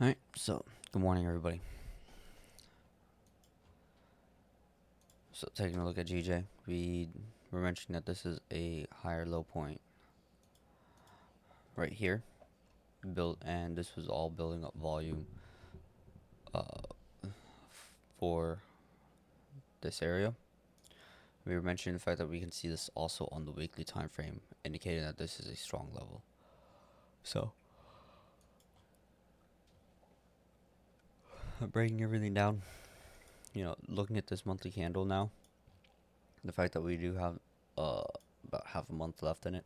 Alright, so good morning, everybody. So, taking a look at GJ, we were mentioning that this is a higher low point right here, and this was all building up volume for this area. We were mentioning the fact that we can see this also on the weekly time frame, indicating that this is a strong level. So, breaking everything down, looking at this monthly candle now, the fact that we do have about half a month left in it,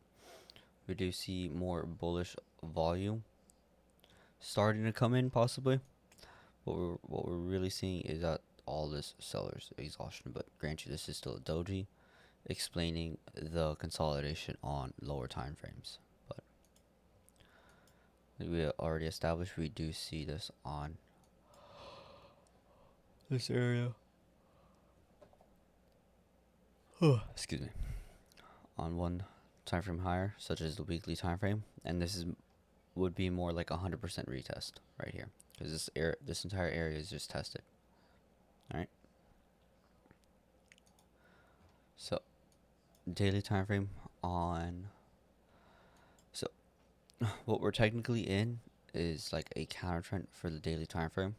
we do see more bullish volume starting to come in, possibly. What we're really seeing is that all this seller's exhaustion, but granted, this is still a doji, explaining the consolidation on lower time frames. But like we already established, we do see this on this area. Excuse me. On one time frame higher, such as the weekly time frame, and would be more like 100% retest right here, because this entire area is just tested. All right. So daily time frame on. So what we're technically in is like a counter trend for the daily time frame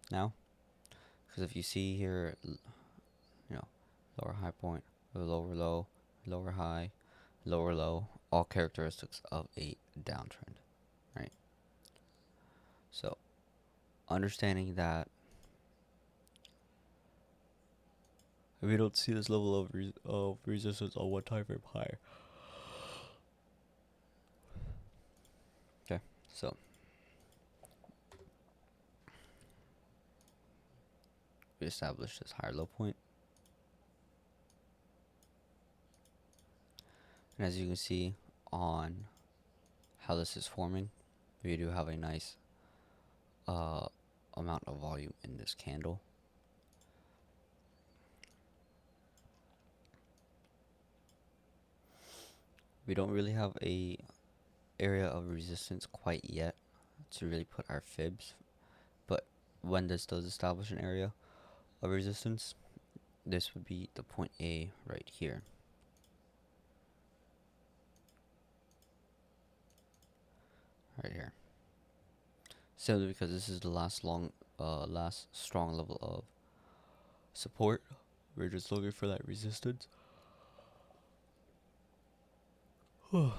now, because if you see here, lower high point, lower low, lower high, lower low, all characteristics of a downtrend, right? So understanding that we don't see this level of resistance on one time frame higher. Okay, so we established this higher low point, and as you can see on how this is forming, we do have a nice amount of volume in this candle. We don't really have a area of resistance quite yet to really put our fibs, but when this does establish an area of resistance, this would be the point A right here. Right here. Simply because this is the last strong level of support. We're just looking for that resistance. But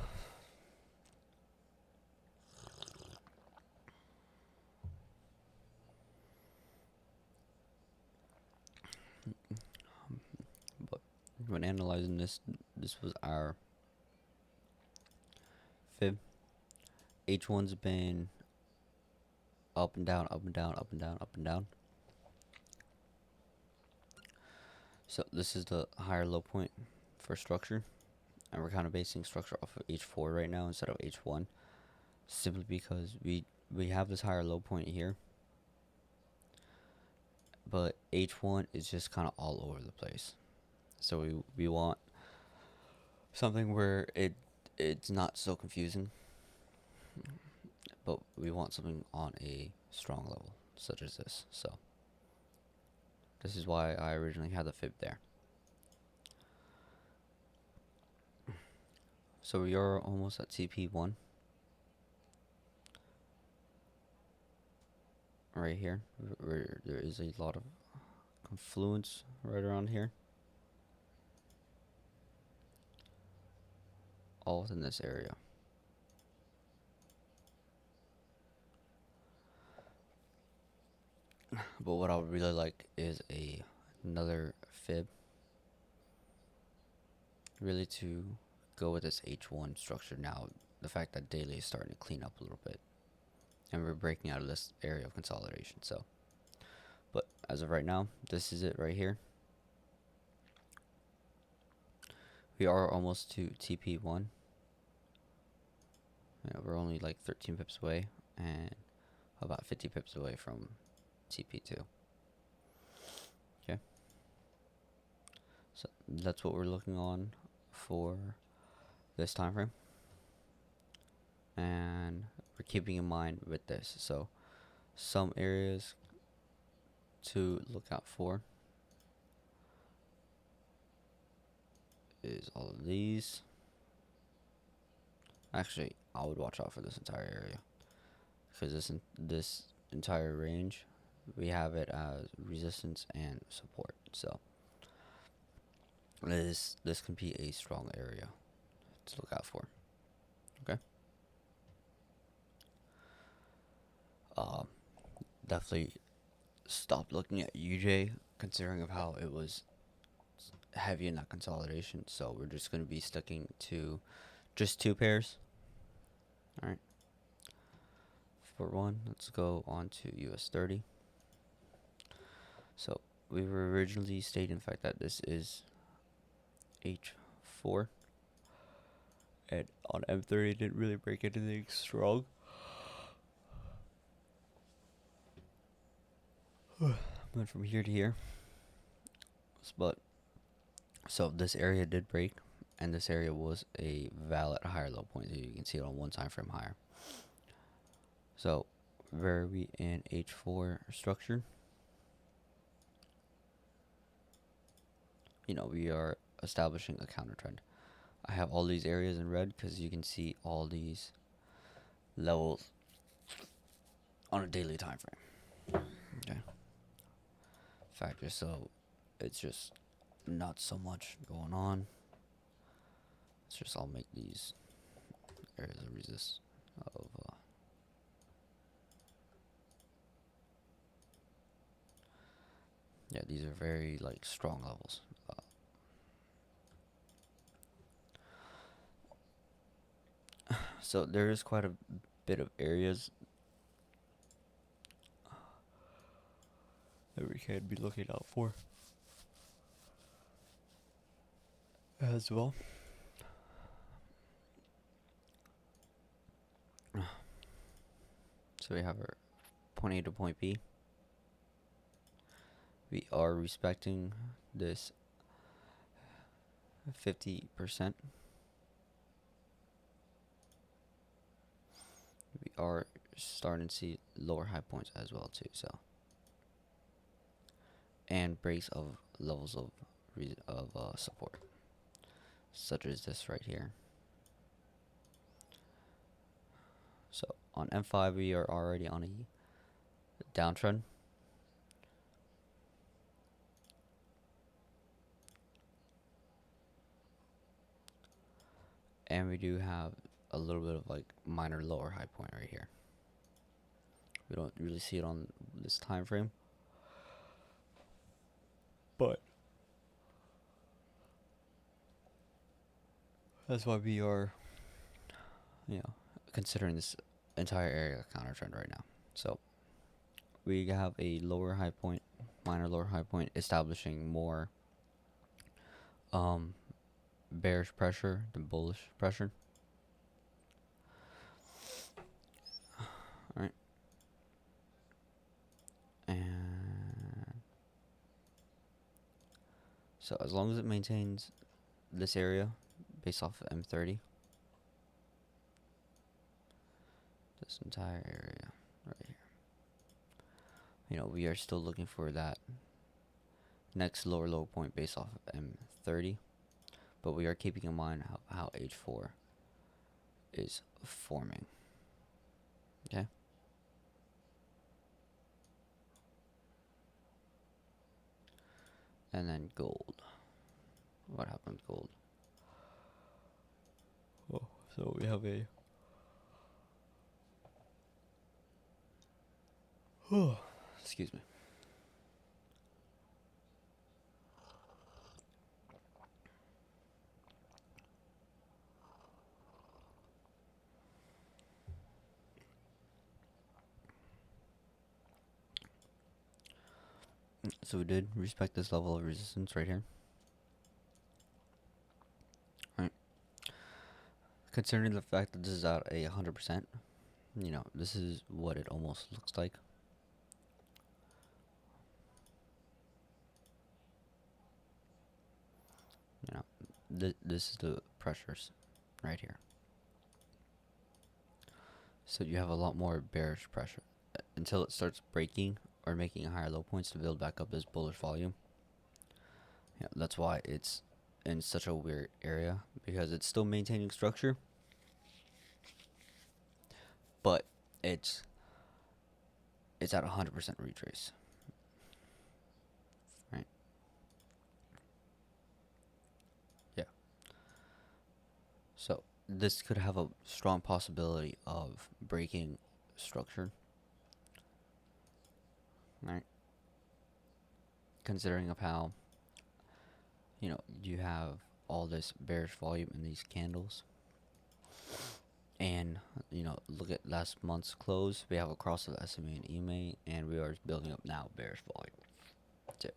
when analyzing this was our fib. H1's been up and down, up and down, up and down, up and down. So this is the higher low point for structure, and we're kind of basing structure off of H4 right now instead of H1, simply because we have this higher low point here, but H1 is just kind of all over the place. So we want something where it's not so confusing, but we want something on a strong level such as this. So this is why I originally had the fib there. So we are almost at TP1 right here, where there is a lot of confluence right around here, all within this area. But what I would really like is another fib, really, to go with this H1 structure now. The fact that daily is starting to clean up a little bit, and we're breaking out of this area of consolidation. So, but as of right now, this is it right here. We are almost to TP1. We're only like 13 pips away, and about 50 pips away from TP2. Okay, so that's what we're looking on for this time frame, and we're keeping in mind with this. So some areas to look out for is all of these. Actually, I would watch out for this entire area, because this entire range, we have it as resistance and support. So this can be a strong area to look out for. Okay. Definitely stop looking at UJ, considering of how it was heavy in that consolidation. So we're just going to be sticking to just two pairs. All right. For one, let's go on to US30. So we were originally stating the fact that this is H4, and on M30 didn't really break anything strong. Went from here to here, but so this area did break, and this area was a valid higher low point. So you can see it on one time frame higher. So where are we in H4 structure? We are establishing a counter trend. I have all these areas in red because you can see all these levels on a daily time frame. Okay. Factor, so it's just not so much going on. Let's just all make these areas of resist of yeah, these are very like strong levels. So there is quite a bit of areas that we can be looking out for as well. So we have our point A to point B. We are respecting this 50%. We are starting to see lower high points as well too. So and breaks of levels of support, such as this right here. So on M5 we are already on a downtrend. And we do have a little bit of like minor lower high point right here. We don't really see it on this time frame, but that's why we are, considering this entire area counter trend right now. So we have a lower high point, minor lower high point, establishing more bearish pressure than bullish pressure. All right. And so as long as it maintains this area based off of M30, this entire area right here, we are still looking for that next lower low point based off of M30, but we are keeping in mind how H4 is forming. Okay. And then gold. What happened with gold? Oh, so we have a excuse me. So we did respect this level of resistance right here. Right. Considering the fact that this is at 100%, this is what it almost looks like. This is the pressures right here. So you have a lot more bearish pressure until it starts breaking or making higher low points to build back up this bullish volume. Yeah, that's why it's in such a weird area, because it's still maintaining structure, but it's at 100% retrace, right? Yeah. So this could have a strong possibility of breaking structure, right? Considering of how, you have all this bearish volume in these candles. And, look at last month's close. We have a cross of SMA and EMA, and we are building up now bearish volume. That's it.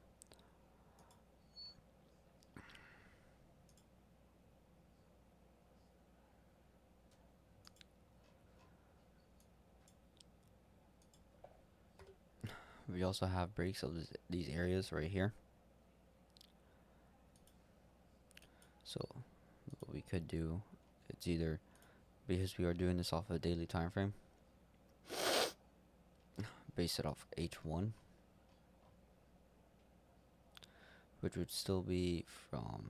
We also have breaks of these areas right here. So what we could do, it's either, because we are doing this off a daily time frame, base it off H1, which would still be from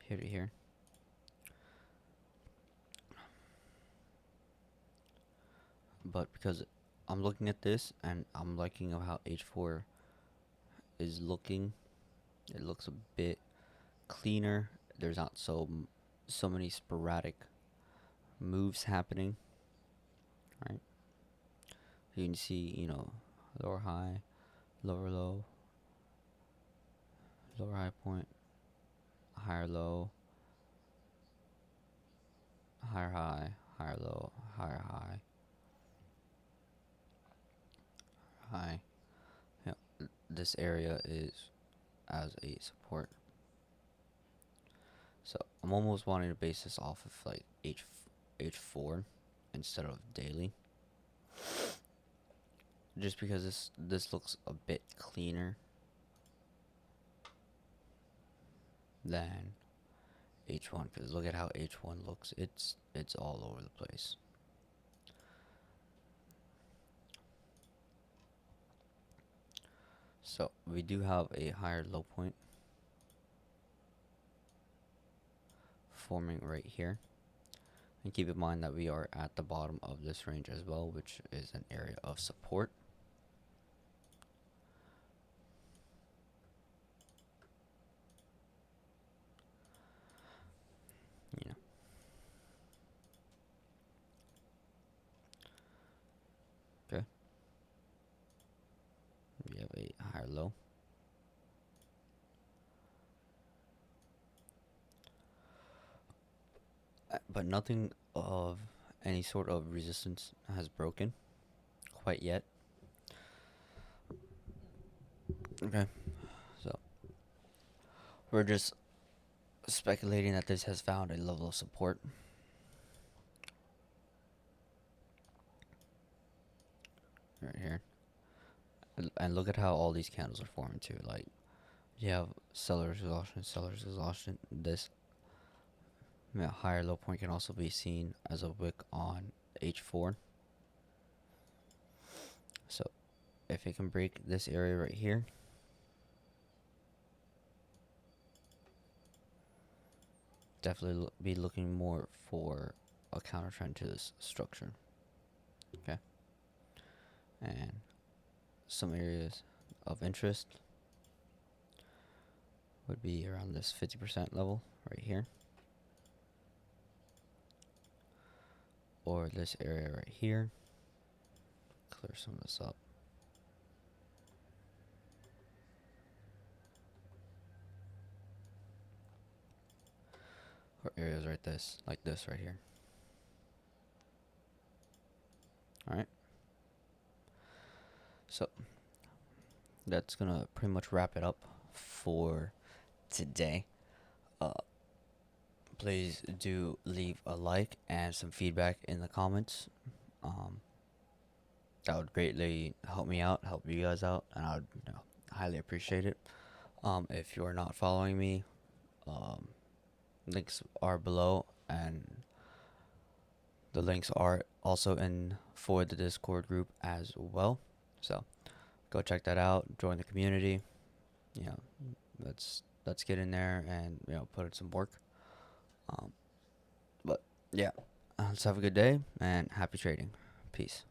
here to here. But because I'm looking at this and I'm liking of how H4 is looking, it looks a bit cleaner. There's not so many sporadic moves happening, right? You can see, lower high, lower low, lower high point, higher low, higher high, higher low, higher high, high. This area is as a support. So I'm almost wanting to base this off of like H4 instead of daily, just because this looks a bit cleaner than H1. Because look at how H1 looks. It's all over the place. So we do have a higher low point forming right here. And keep in mind that we are at the bottom of this range as well, which is an area of support. You know. Okay. We have a higher low. But nothing of any sort of resistance has broken quite yet. Okay. So we're just speculating that this has found a level of support. Right here. And look at how all these candles are forming too. Like, you have seller's exhaustion. This higher low point can also be seen as a wick on H4. So if it can break this area right here, definitely be looking more for a counter trend to this structure. Okay. And some areas of interest would be around this 50% level right here, or this area right here. Clear some of this up. Or areas like this right here. Alright. So that's gonna pretty much wrap it up for today. Please do leave a like and some feedback in the comments. That would greatly help me out, help you guys out, and I would highly appreciate it. If you're not following me, um, links are below, and the links are also in for the Discord group as well. So go check that out. Join the community. You know, let's get in there and put in some work. But yeah, let's have a good day and happy trading. Peace.